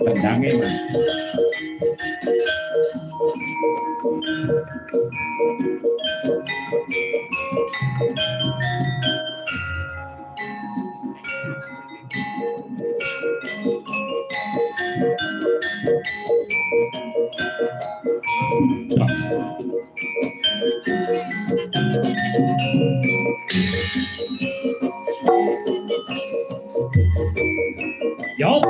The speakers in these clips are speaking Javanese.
Tendangnya Mas. Yo.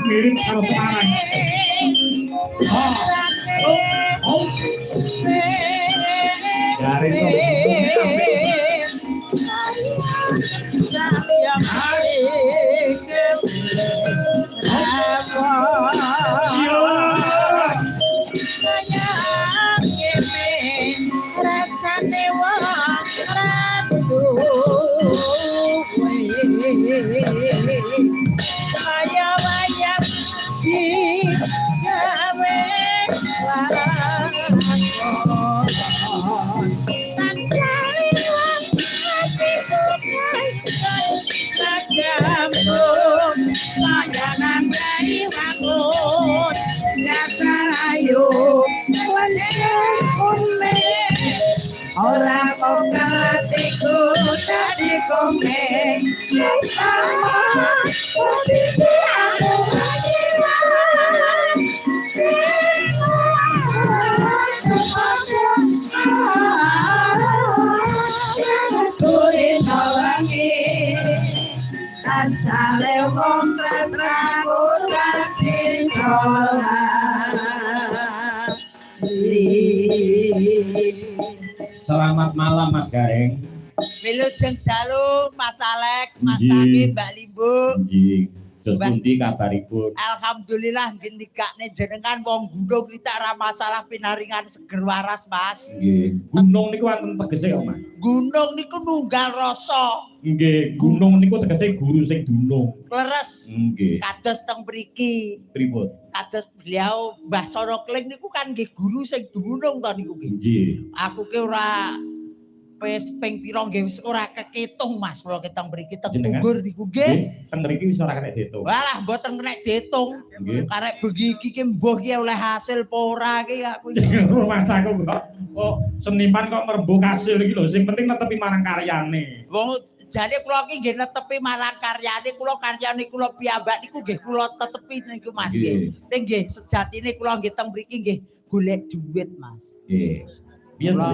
Mirip karo Semarang. Dari Ora kok hatiku jadi komeng sama posisi aku Sale wong tresnaku kasih sholat. Selamat malam Mas Gareng. Wilujeng dalu Mas Alek, Mas Cami, Mbak Limbu. Nggih. Terus pundi kabaripun? Alhamdulillah ngendikane jenengan wong gunung kita ora masalah pinaringan seger waras, Mas. Nggih. Gunung niku wonten tegese kok, Mas. Gunung niku nunggal rasa. Nggih, gunung niku tegese guru sing dunung. Leres. Nggih. Kados teng mriki. Pripun? Kados beliau Mbah Soro Kling niku kan nggih guru sing dunung to niku nggih. Nggih. Aku ki ora wis ping pira nggih wis ora kekitung Mas kula ketang mriki teng Tunggur niku nggih. Teng mriki wis ora kena diitung. Walah mboten kena diitung. Nggih. Karek bengi iki ki mbuh ki oleh hasil apa ora ki aku. Rumah saku kok seniman kok merembuk hasil iki lho, sing penting netepi marang karyane. Wong jane kula ki nggih netepi marang karyane, kula karyane kula piyambak niku nggih kula tetepi niku Mas nggih. Ning nggih sejatine kula nggih teng mriki nggih golek dhuwit Mas. Nggih. Piye to?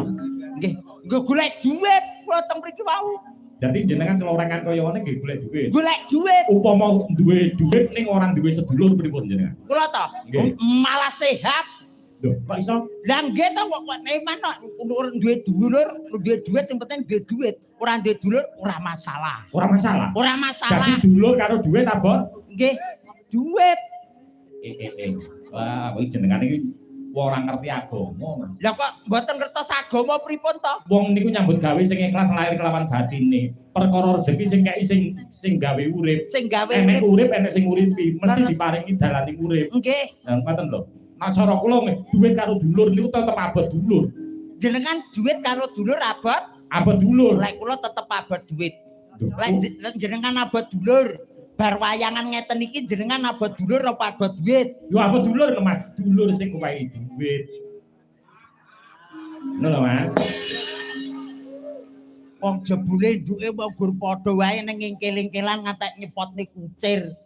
Nggih, nggo golek dhuwit kula teng mriki wau. Dadi jenengan celorengan kaya ngene nggih golek dhuwit. Golek dhuwit. Upama duwe dhuwit ning orang duwe sedulur pripun jenengan? Kula to malah sehat. Lho, kok iso? Lah nggih to kok eman kok duwe dulur, duwe dhuwit sing penting duwe dhuwit. Ora duwe dulur ora masalah. Ora masalah. Ora masalah. Dadi dulur karo dhuwit abot? Nggih, dhuwit. Wah, kuwi jenengan iki ora ngerti agama, Mas. Lah kok mboten ngertos agama pripun to? Wong niku nyambut gawe sing ikhlas lahir kelawan batine. Perkara rezeki sing kei sing gawe urip. Sing gawe enek urip enek sing uripi, mesti Leres. diparingi dalane urip. Nggih. Lah ngoten lho. Nek cara kula nggih dhuwit karo dulur niku tetep abot dulur. Jenengan dhuwit karo dulur abot? Abot dulur. Lek kula tetep abot dhuwit. Lek jenengan abot dulur, bar wayangan ngeten iki jenengan abot dulur apa abot dhuwit? Yo abot dulur lho Mas, dulur sing kuwahi dhuwit. Ngono lho Mas. Wong jebule nduke mau gur padha wae ning ngingkil-ingkilan ngantek nyepotne kucir.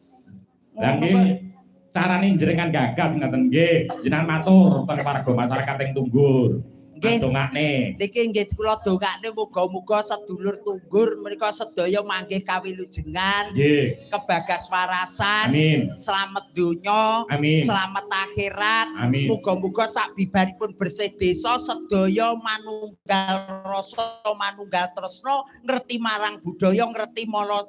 Lah nggih carane jenengan gagas ngaten nggih. Jenengan matur teng warga masyarakat ing Tunggur. Nggih. Dongakne. Niki nggih kula dongakne muga-muga sedulur Tunggur menika sedaya manggih kawilujengan, Nggih. kebagas warasan, Amin. selamat donya, Amin. selamat akhirat. Amin. Muga-muga sak bibaripun bersih desa sedaya manunggal rasa manunggal tresna ngerti marang budaya ngerti mala